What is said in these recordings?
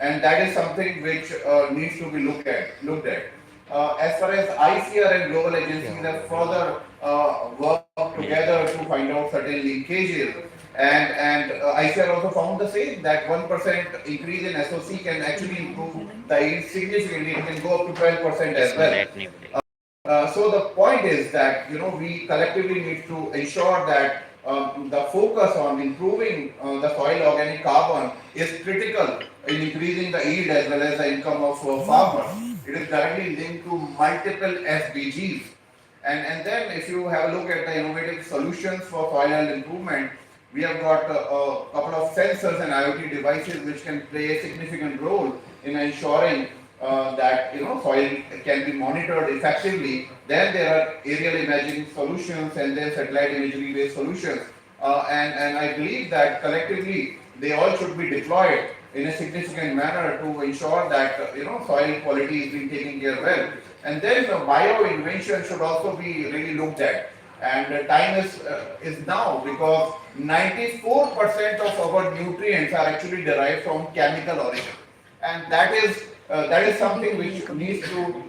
and that is something which needs to be looked at. As far as ICR and global agencies have further worked together to find out certain leakages, and ICR also found the same, that 1% increase in SOC can actually improve the yield significantly. It can go up to 12% as well. So the point is that we collectively need to ensure that the focus on improving the soil organic carbon is critical in increasing the yield as well as the income of farmers. It is directly linked to multiple SDGs. And then if you have a look at the innovative solutions for soil health improvement, we have got a couple of sensors and IoT devices which can play a significant role in ensuring that soil can be monitored effectively. Then there are aerial imaging solutions and then satellite imagery based solutions. And I believe that collectively they all should be deployed in a significant manner to ensure that soil quality is being taken care well. And then bio invention should also be really looked at. And time is now, because 94% of our nutrients are actually derived from chemical origin, and that is something which needs to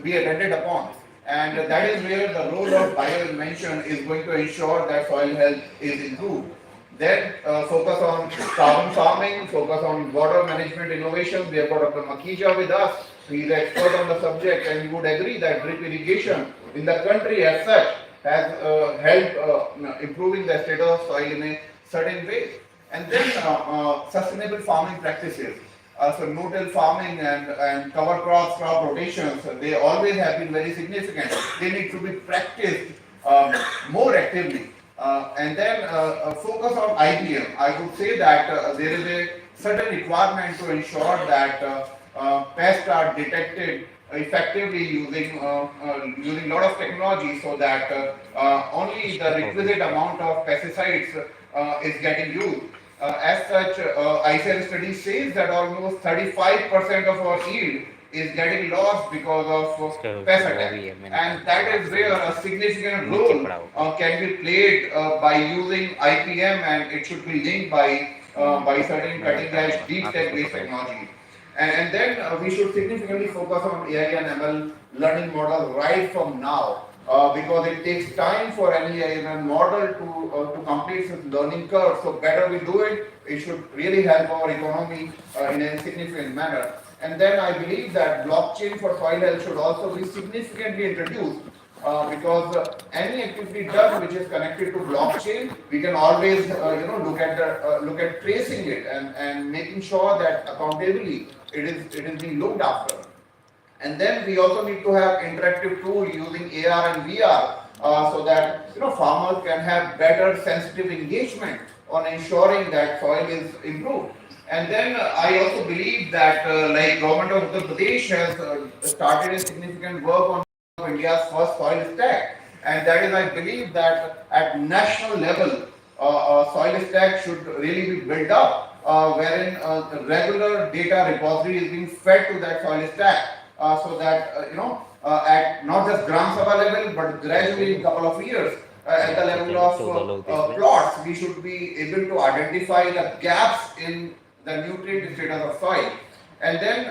be attended upon. And that is where the role of bioinvention is going to ensure that soil health is improved. Then focus on carbon farming, focus on water management innovations. We have got Dr. Makija with us. He is expert on the subject, and you would agree that drip irrigation in the country as such has helped improving the status of soil in a certain way. And then sustainable farming practices. So no-till farming and cover crops, crop rotations, they always have been very significant. They need to be practiced more actively. And then focus on IPM. I would say that there is a certain requirement to ensure that pests are detected effectively using a lot of technology, so that only the requisite amount of pesticides is getting used. As such, ICR study says that almost 35% of our yield is getting lost because of pest attack, and that is where a significant role can be played by using IPM, and it should be linked by certain cutting edge deep tech based technology. And then we should significantly focus on AI and ML learning model right from now, because it takes time for any AI and ML model to complete its learning curve. So better we do it, it should really help our economy in a significant manner. And then I believe that blockchain for soil health should also be significantly introduced, because any activity done which is connected to blockchain, we can always look at tracing it and making sure that accountably it is being looked after. And then we also need to have interactive tool using AR and VR, so that farmers can have better sensitive engagement on ensuring that soil is improved. And then I also believe that like government of Uttar Pradesh has started a significant work on India's first soil stack, and that is, I believe that at national level, soil stack should really be built up, wherein regular data repository is being fed to that soil stack, so that at not just Gram Sabha level, but gradually in a couple of years, at the level of plots, we should be able to identify the gaps in the nutrient status of soil. And then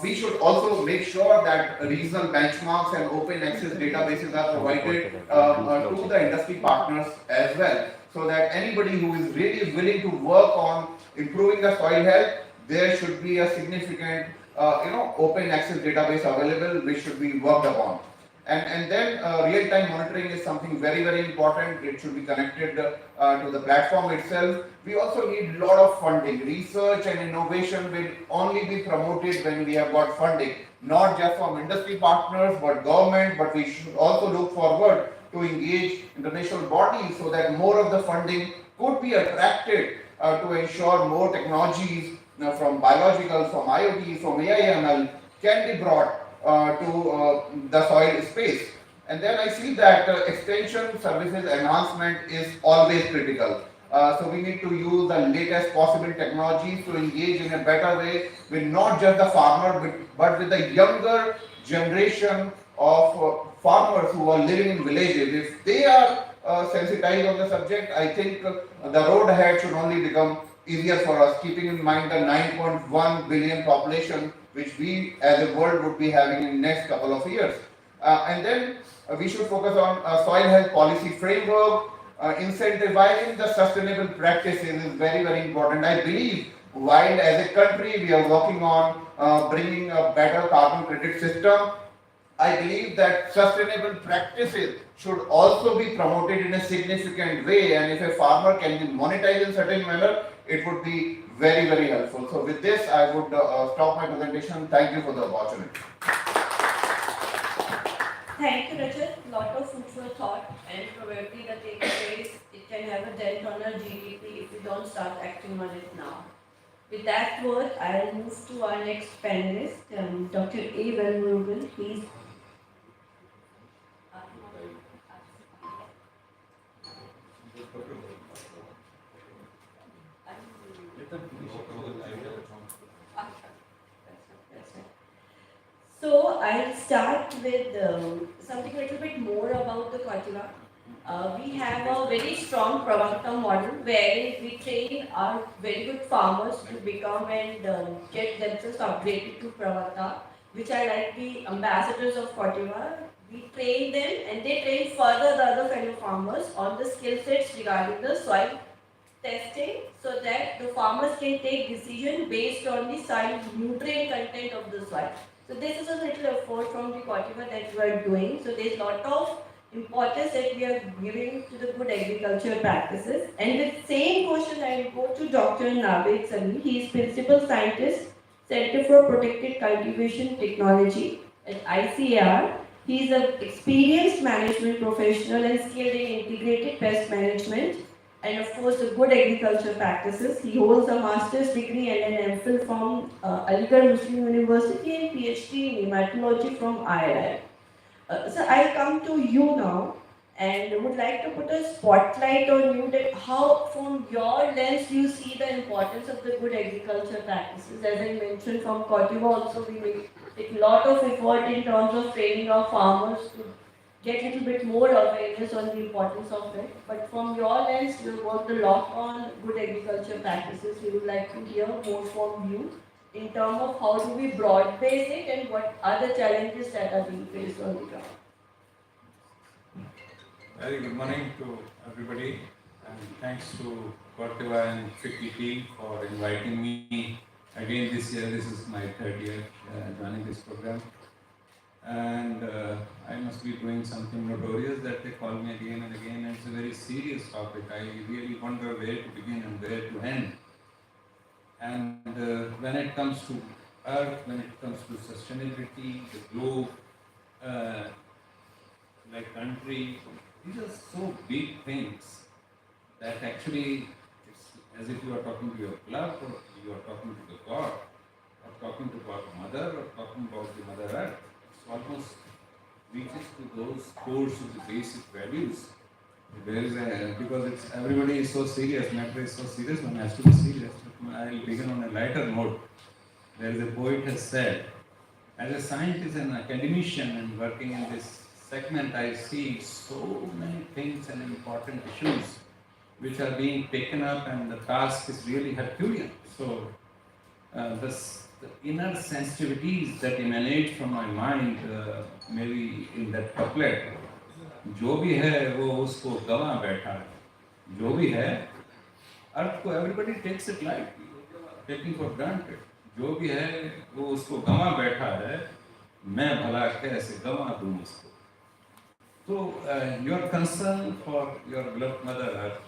we should also make sure that regional benchmarks and open access databases are provided to the industry partners as well, so that anybody who is really willing to work on improving the soil health, there should be a significant open access database available which should be worked upon. And then real-time monitoring is something very, very important. It should be connected to the platform itself. We also need a lot of funding. Research and innovation will only be promoted when we have got funding, not just from industry partners, but government, but we should also look forward to engage international bodies so that more of the funding could be attracted to ensure more technologies from biological, from IoT, from AI/ML can be brought to the soil space. And then I see that extension services enhancement is always critical. So we need to use the latest possible technologies to engage in a better way with not just the farmer, but with the younger generation of farmers who are living in villages. If they are sensitized on the subject, I think the road ahead should only become easier for us, keeping in mind the 9.1 billion population which we as a world would be having in next couple of years. And then we should focus on soil health policy framework. Incentivizing the sustainable practices is very, very important. I believe while as a country we are working on bringing a better carbon credit system, I believe that sustainable practices should also be promoted in a significant way, and if a farmer can be monetized in certain manner, it would be very, very helpful. So with this, I would stop my presentation. Thank you for the opportunity. Thank you, Rajat. Lot of food for thought, and probably the takeaways, it can have a dent on our GDP if we don't start acting on it now. With that word, I'll move to our next panelist, Dr. A. Velmurugan. Please. So I'll start with something a little bit more about the Kativa. We have a very strong Pravakta model wherein we train our very good farmers to become and get themselves upgraded to Pravakta, which are like the ambassadors of Kativa. We train them and they train further the other fellow farmers on the skill sets regarding the soil testing so that the farmers can take decision based on the soil nutrient content of the soil. So this is a little effort from the Kativa that we are doing. So there's a lot of importance that we are giving to the good agriculture practices. And the same question I will go to Dr. Naved Sami. He is Principal Scientist, Center for Protected Cultivation Technology at ICAR. He is an experienced management professional and skilled in integrated pest management and of course the good agriculture practices. He holds a master's degree and an MPhil from Aligarh Muslim University and PhD in hematology from IIM. So I'll come to you now and would like to put a spotlight on you that how from your lens do you see the importance of the good agriculture practices. As I mentioned from Kativa also we make a lot of effort in terms of training our farmers to get a little bit more awareness on the importance of it. But from your lens, you worked a lot on good agriculture practices. We would like to hear more from you in terms of how do we broad base it and what are the challenges that are being faced on the ground. Very good morning to everybody, and thanks to Corteva and FICCI team for inviting me again this year. This is my third year joining this program. And I must be doing something notorious that they call me again and again, and it's a very serious topic. I really wonder where to begin and where to end. And when it comes to earth, when it comes to sustainability, the globe, like country, these are so big things that actually it's as if you are talking to your blood, or you are talking to the God, or talking to God Mother, or talking about the Mother Earth. Almost reaches to those cores of the basic values. There is a, because it's everybody is so serious, matter is so serious, one has to be serious. I'll begin on a lighter note. There is a poet has said, as a scientist and academician and working in this segment, I see so many things and important issues which are being taken up, and the task is really Herculean. So the inner sensitivities that emanate from my mind, maybe in that couplet, जो भी है वो उसको गवा बैठा है, जो भी है अर्थ को everybody takes it lightly, taking for granted. जो भी है वो उसको गवा बैठा है, मैं भला कैसे गवा दूँ इसको. So your concern for your beloved Mother Earth,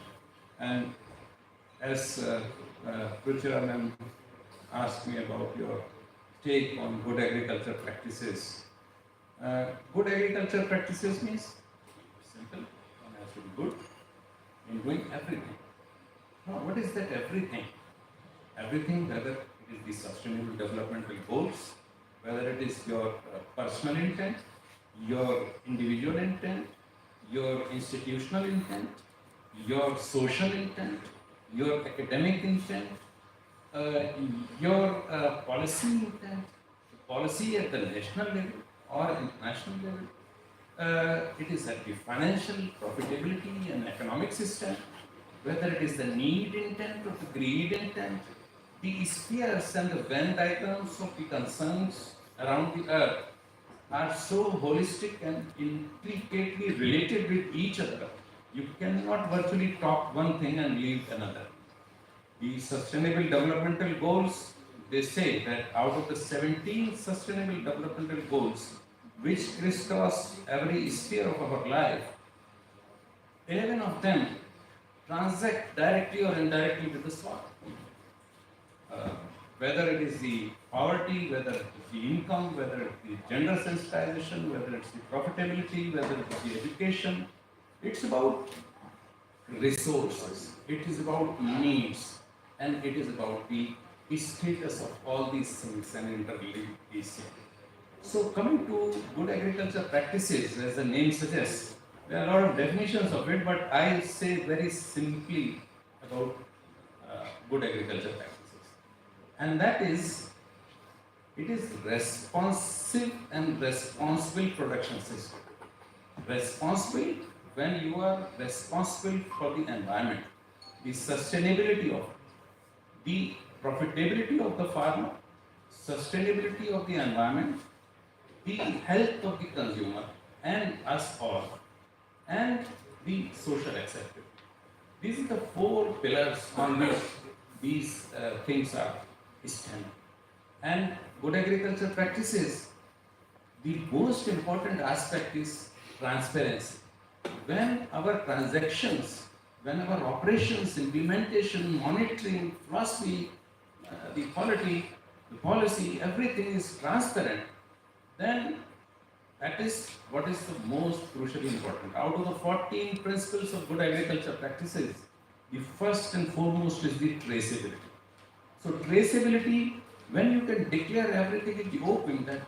and as Ruchira ma'am asked me about your take on good agriculture practices. Good agriculture practices means simple, one has to be good in doing everything. Now, what is that everything? Everything, whether it is the sustainable developmental goals, whether it is your personal intent, your individual intent, your institutional intent, your social intent, your academic intent, your policy intent, policy at the national level or international level. It is at the financial profitability and economic system. whether it is the need intent or the greed intent, the spheres and the Venn diagrams of the concerns around the earth are so holistic and intricately related with each other. You cannot virtually talk one thing and leave another. The Sustainable Developmental Goals, they say that out of the 17 Sustainable Developmental Goals, which crisscross every sphere of our life, 11 of them transact directly or indirectly with the soil. Uh, Whether it is the poverty, whether it's the income, whether it's the gender sensitization, whether it's the profitability, whether it's the education, it's about resources, it is about needs, and it is about the status of all these things and interlinked these things. So coming to good agriculture practices, as the name suggests, there are a lot of definitions of it, but I say very simply about good agriculture practices. And that is, it is responsive and responsible production system. Responsible when you are responsible for the environment, the sustainability of it, the profitability of the farmer, sustainability of the environment, the health of the consumer and us all, and the social acceptance. These are the four pillars on which these things are standing. And good agriculture practices, the most important aspect is transparency. When our transactions, when our operations, implementation, monitoring, philosophy, the quality, the policy, everything is transparent, then that is what is the most crucially important. Out of the 14 principles of good agriculture practices, the first and foremost is the traceability. So traceability, when you can declare everything in the open, that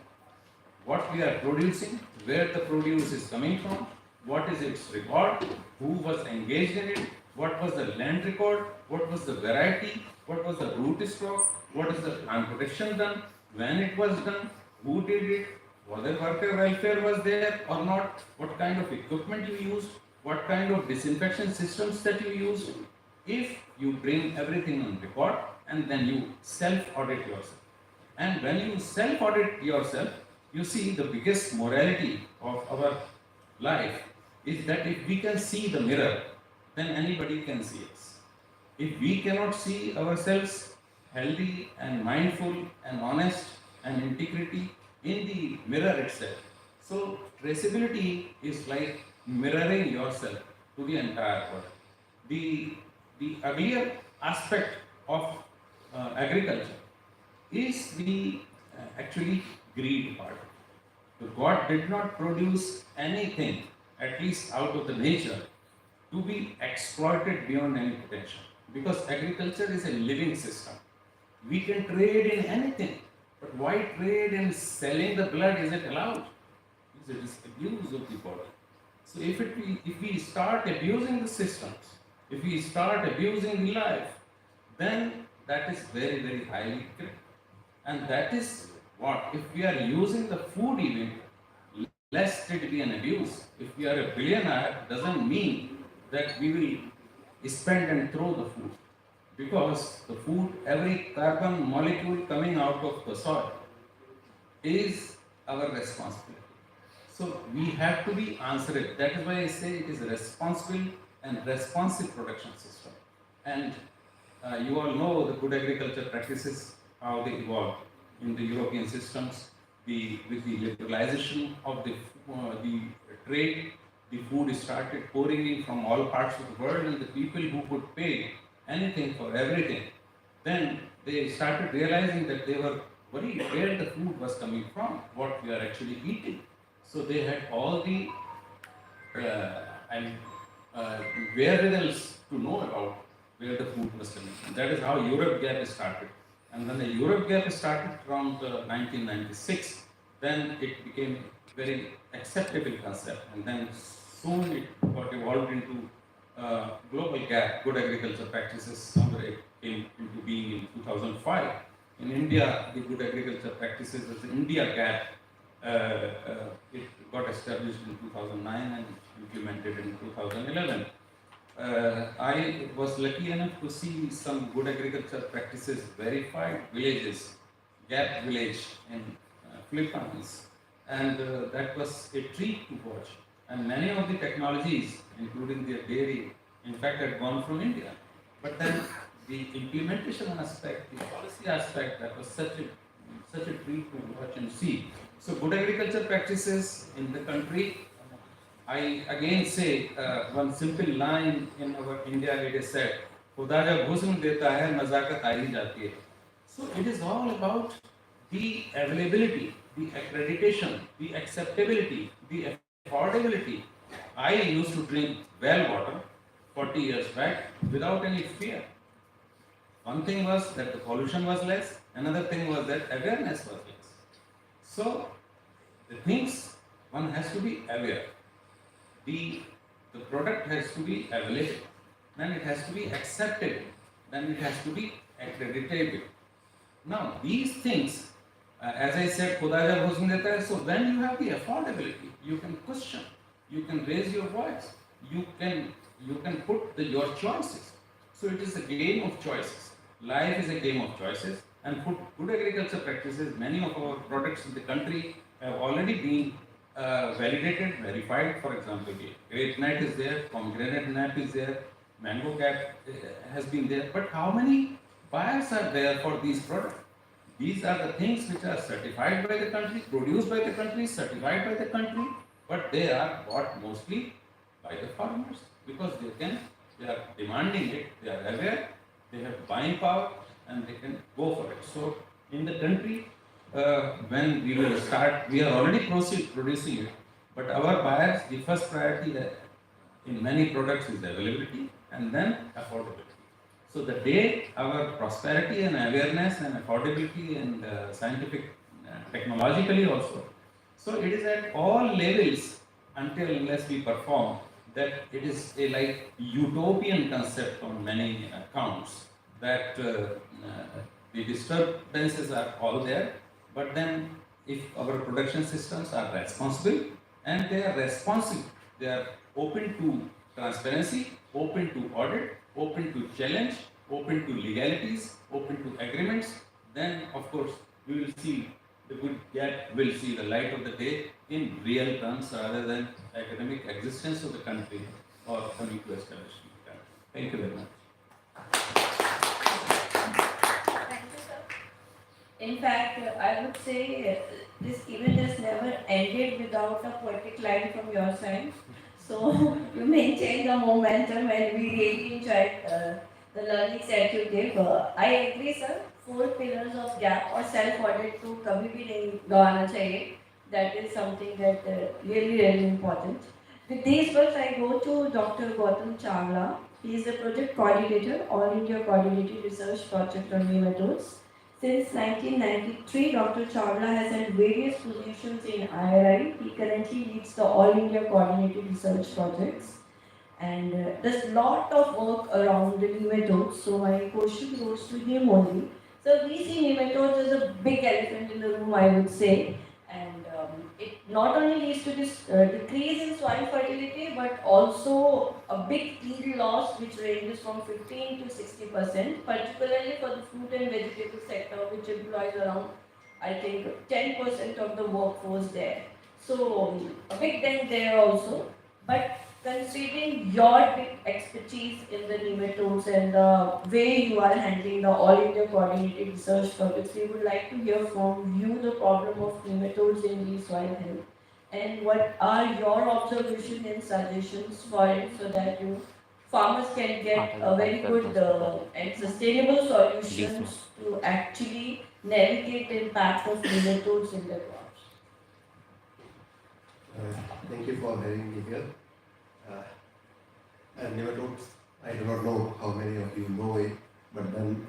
what we are producing, where the produce is coming from, what is its record, who was engaged in it, what was the land record, what was the variety, what was the root stock, what is the plant protection done, when it was done, who did it, whether worker welfare was there or not, what kind of equipment you used, what kind of disinfection systems that you used. If you bring everything on record and then you self-audit yourself. And when you self-audit yourself, you see the biggest morality of our life is that if we can see the mirror, then anybody can see us. If we cannot see ourselves healthy and mindful and honest and integrity in the mirror itself, so traceability is like mirroring yourself to the entire world. The uglier aspect of agriculture is the actually greed part. So God did not produce anything, at least out of the nature, to be exploited beyond any potential. Because agriculture is a living system. We can trade in anything, but why trade in selling the blood? Is it allowed? It is abuse of the body. So if we start abusing the systems, if we start abusing the life, then that is very, very highly critical. And that is what, if we are using the food even, lest it be an abuse. If we are a billionaire, doesn't mean that we will spend and throw the food. Because the food, every carbon molecule coming out of the soil is our responsibility. So we have to be answerable. That is why I say it is a responsible and responsive production system. And you all know the good agriculture practices, how they evolved in the European systems. With the liberalization of the trade, the food started pouring in from all parts of the world, and the people who could pay anything for everything, then they started realizing that they were worried where the food was coming from, what we are actually eating. So they had all the and wherewithals to know about where the food was coming from. That is how Europe Gap started. And when the Europe Gap started around 1996, then it became very acceptable concept. And then soon it got evolved into global gap, good agriculture practices. Somewhere it came into being in 2005. In India, the good agriculture practices as the India Gap. It got established in 2009 and implemented in 2011. I was lucky enough to see some good agriculture practices verified villages, Gap village in Philippines, and that was a treat to watch. And many of the technologies, including their dairy, in fact, had gone from India. But then the implementation aspect, the policy aspect, that was such a treat to watch and see. So good agriculture practices in the country. I again say one simple line in our India. It is said, "खुदा जब हुस्न देता है, नज़ाकत आ ही जाती है." So it is all about the availability, the accreditation, the acceptability, the affordability. I used to drink well water 40 years back without any fear. One thing was that the pollution was less, another thing was that awareness was less. So the things one has to be aware. The, the product has to be available, then it has to be acceptable, then it has to be accreditable. Now these things, as I said, खुदा जब हुस्न देता है, so when you have the affordability, you can question, you can raise your voice, you can put your choices. So it is a game of choices. Life is a game of choices, and for good agriculture practices, many of our products in the country have already been validated, verified. For example, grape nut is there, pomegranate nut is there, mango cap has been there. But how many buyers are there for these products? These are the things which are certified by the country, produced by the country, certified by the country, but they are bought mostly by the farmers because they are demanding it, they are aware, they have buying power, and they can go for it. So in the country, when we will start, we are already producing it, but our buyers, the first priority in many products is availability and then affordability. So the day our prosperity and awareness and affordability and scientific, technologically also, so it is at all levels until unless we perform that it is a like utopian concept on many counts that the disturbances are all there, but then if our production systems are responsible and they are responsive, they are open to transparency, open to audit, open to challenge, open to legalities, open to agreements, then of course we will see the good get will see the light of the day in real terms rather than academic existence of the country or coming to establishment. Thank you very much. Thank you, sir. In fact, I would say this event has never ended without a poetic line from your side. So you maintain the momentum and we really enjoyed the learnings that you gave. I agree, sir. 4 pillars of gap or self-audit to कभी भी नहीं गवाना चाहिए. That is something that really important. With these words, I go to Dr. Gautam Chawla. He is the project coordinator, All India Coordinated Research Project on Nematodes. Since 1993, Dr. Chawla has held various positions in IRI. He currently leads the All India Coordinated Research Projects and does a lot of work around the nematodes. So my question goes to him only. So we see nematodes as a big elephant in the room, I would say, and it not only leads to this decrease in soil fertility, but also a big yield loss, which ranges from 15 to 60%, particularly for the fruit and vegetable sector, which employs around, I think, 10% of the workforce there. So a big dent there also. But considering your big expertise in the nematodes and the way you are handling the All India Coordinated Research Projects, we would like to hear from you the problem of nematodes in the soil health and what are your observations and suggestions for it so that you farmers can get a very good and sustainable solutions to actually navigate the impact of nematodes in their crops. Thank you for having me here. And nematodes, I do not know how many of you know it, but then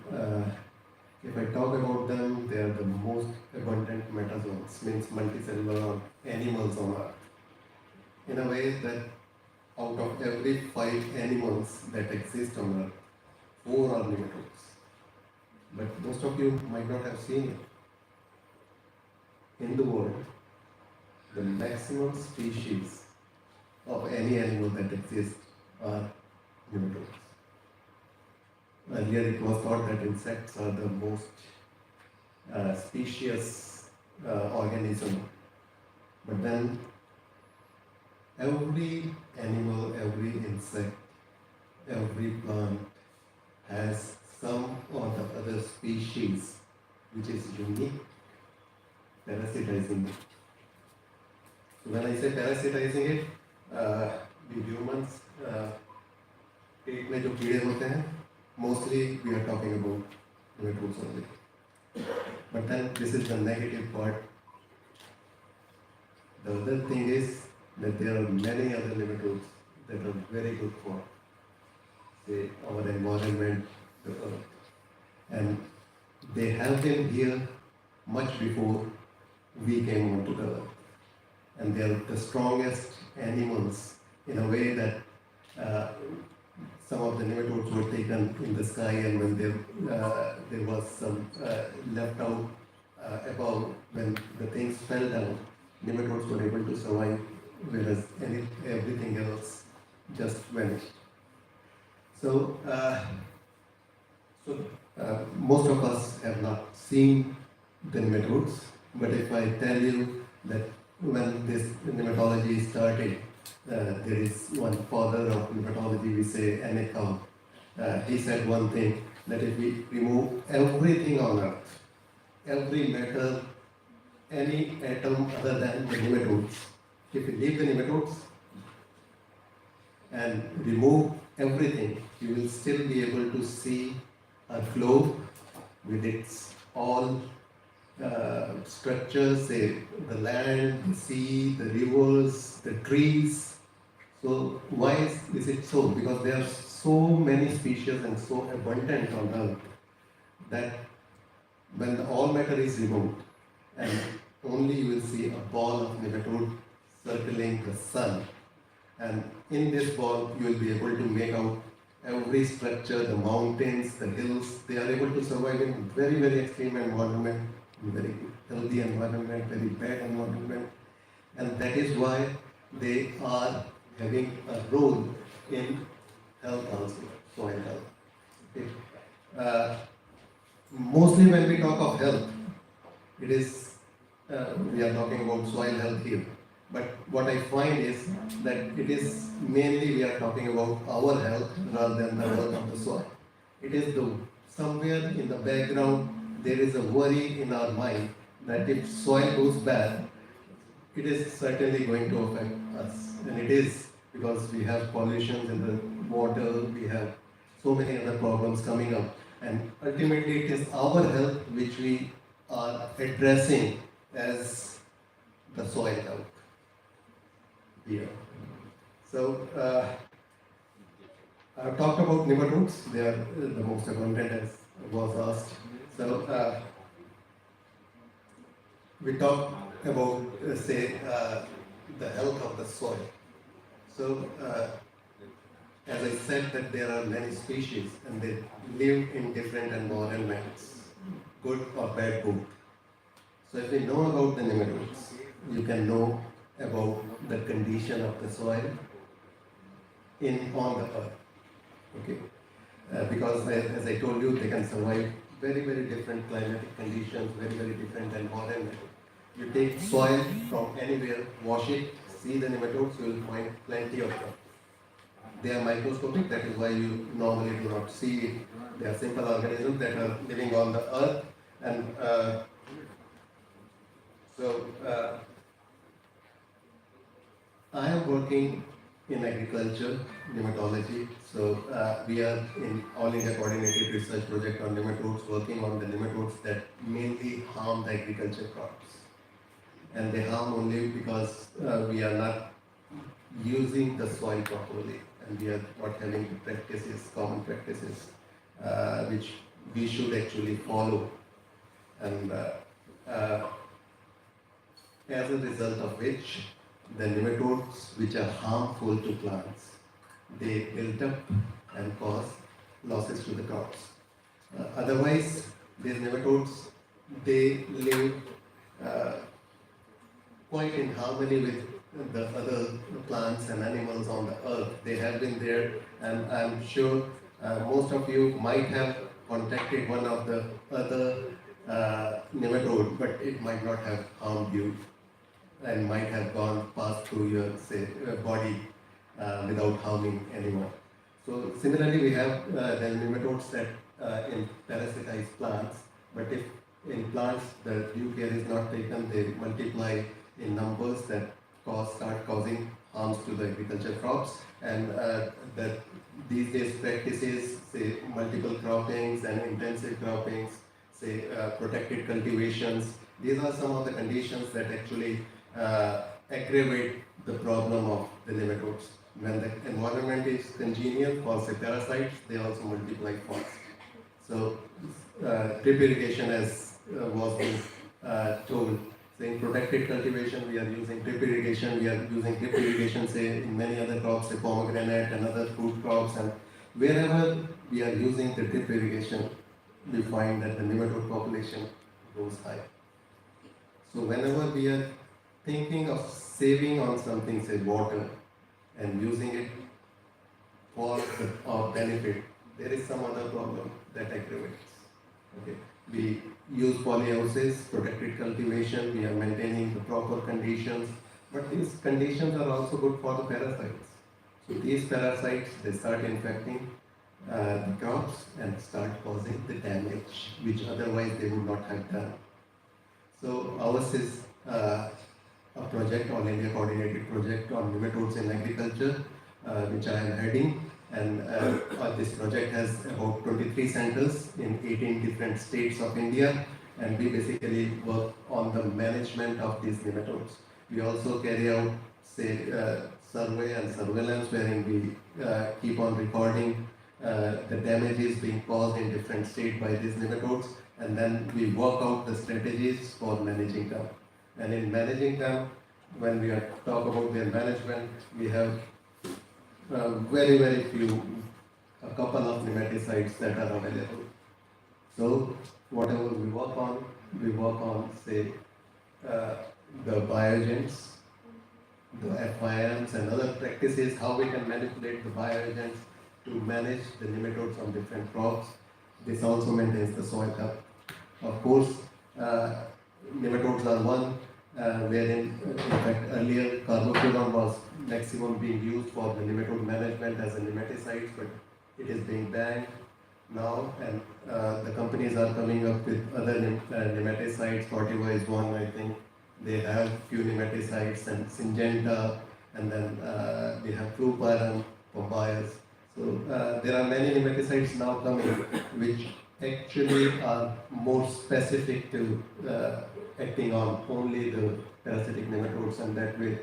if I talk about them, they are the most abundant metazoans, means multicellular animals on Earth. In a way that out of every 5 animals that exist on Earth, 4 are nematodes. But most of you might not have seen it. In the world, the maximum species of any animal that exists are nematodes. Earlier it was thought that insects are the most specious organism, but then every animal, every insect, every plant has some or the other species which is unique, parasitizing it. So when I say parasitizing it, we humans पेट में जो कीड़े होते हैं, mostly we are talking about nematodes only. But then this is the negative part. The other thing is that there are many other nematodes that are very good for, say, our environment, the earth. And they have been here much before we came onto the earth. And they are the strongest animals in a way that some of the nematodes were taken in the sky, and when there was some left out above, when the things fell down, nematodes were able to survive, whereas everything else just vanished. So, most of us have not seen the nematodes, but if I tell you that when this nematology started, there is one father of nematology, we say Anekam. He said one thing, that if we remove everything on earth, every metal, any atom other than the nematodes, if we leave the nematodes and remove everything, you will still be able to see a globe with its all structures, say the land, the sea, the rivers, the trees. So why is it so? Because there are so many species and so abundant on earth that when the all matter is removed and only you will see a ball of nematode circling the sun, and in this ball you will be able to make out every structure, the mountains, the hills. They are able to survive in very, very extreme environment, very healthy environment, very bad environment, and that is why they are having a role in health also, soil health. Okay. Mostly when we talk of health, it is, we are talking about soil health here. But what I find is that it is mainly we are talking about our health rather than the health of the soil. It is the somewhere in the background there is a worry in our mind that if soil goes bad, it is certainly going to affect us. And it is, because we have pollution in the water, we have so many other problems coming up. And ultimately it is our health which we are addressing as the soil health here. So, I've talked about nematodes. They are the most abundant, as was asked. So, we talk about, say, the health of the soil. So, as I said, that there are many species and they live in different environments, good or bad both. So, if we know about the nematodes, you can know about the condition of the soil on the earth. Okay, because as I told you, they can survive very, very different climatic conditions, very, very different environment. You take soil from anywhere, wash it, see the nematodes, you will find plenty of them. They are microscopic, that is why you normally do not see it. They are simple organisms that are living on the earth, and I am working in agriculture, nematology. So we are in All India Coordinated Research Project on nematodes, working on the nematodes that mainly harm the agriculture crops. And they harm only because we are not using the soil properly, and we are not having the practices, common practices, which we should actually follow. And as a result of which, the nematodes which are harmful to plants, they build up and cause losses to the crops. Otherwise, these nematodes, they live quite in harmony with the other plants and animals on the earth. They have been there, and I'm sure most of you might have contacted one of the other nematode, but it might not have harmed you and might have gone past through your say body without harming anyone. So similarly, we have the nematodes that in parasitize plants, but if in plants the due care is not taken, they multiply in numbers that start causing harms to the agriculture crops, and that these days practices, say multiple croppings and intensive croppings, say protected cultivations, these are some of the conditions that actually aggravate the problem of the nematodes. When the environment is congenial for say parasites, they also multiply fast. So drip irrigation, as was being told, saying protected cultivation, we are using drip irrigation, we are using drip irrigation say in many other crops, say pomegranate and other fruit crops, and wherever we are using the drip irrigation, we find that the nematode population goes high. So whenever we are thinking of saving on something, say water, and using it for our benefit, there is some other problem that aggravates. Okay. We use polyhouses, protected cultivation, we are maintaining the proper conditions, but these conditions are also good for the parasites. So these parasites, they start infecting the crops and start causing the damage which otherwise they would not have done. So ours is a project, All India Coordinated Project on Nematodes in Agriculture, which I am heading. And this project has about 23 centers in 18 different states of India. And we basically work on the management of these nematodes. We also carry out, say, survey and surveillance, wherein we keep on recording the damages being caused in different states by these nematodes, and then we work out the strategies for managing them. And in managing them, when we are talk about their management, we have very few, a couple of nematicides that are available. So whatever we work on say the bioagents, the FIMs and other practices, how we can manipulate the bioagents to manage the nematodes on different crops. This also maintains the soil health. Of course, nematodes are one, wherein in fact earlier carbofuran was maximum being used for the nematode management as a nematicide, but it is being banned now, and the companies are coming up with other nematicides. Fortiva is one, I think. They have few nematicides and Syngenta, and then they have fluparum, Pompeius. So there are many nematicides now coming which actually are more specific to acting on only the parasitic nematodes, and that way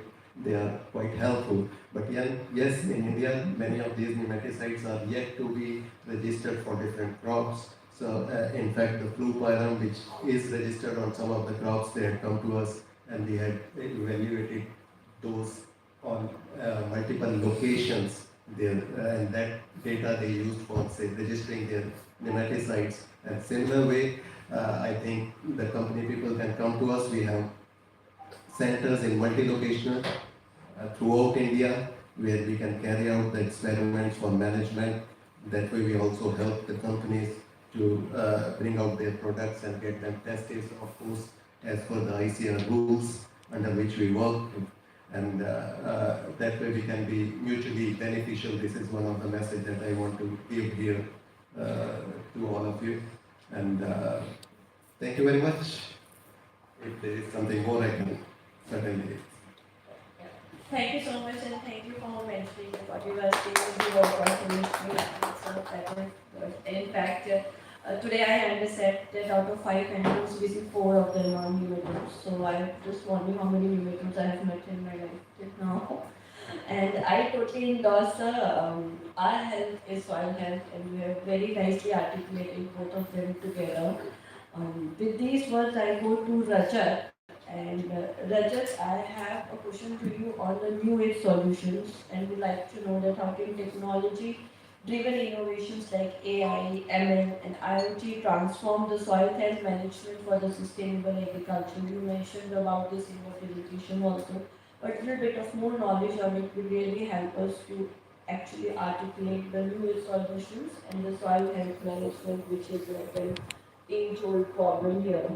they are quite helpful. But yes, in India, many of these nematicides are yet to be registered for different crops. So in fact, the fluparum, which is registered on some of the crops, they had come to us and we had evaluated those on multiple locations there, and that data they used for say registering their nematicides. And similar way, I think the company people can come to us. We have centers in multi-locational throughout India where we can carry out the experiments for management. That way we also help the companies to bring out their products and get them tested, of course, as per the ICR rules under which we work. And that way we can be mutually beneficial. This is one of the messages that I want to give here to all of you. And thank you very much. If there is something more, I can certainly. Thank you so much, and thank you for mentioning what you were saying. You were going to in fact, today I understand that out of 5 animals, basically 4 of them are nematodes. So I'm just wondering how many nematodes I have met in my life till now. And I totally endorse our health is soil health, and we have very nicely articulated both of them together. With these words, I go to Rajat. And Rajat, I have a question to you on the new age solutions, and would like to know that how can technology driven innovations like AI, ML, and IoT transform the soil health management for the sustainable agriculture? You mentioned about this in your presentation also. but a little bit of more knowledge on it will really help us to actually articulate the new solutions and the soil health management, which is like an age-old problem here.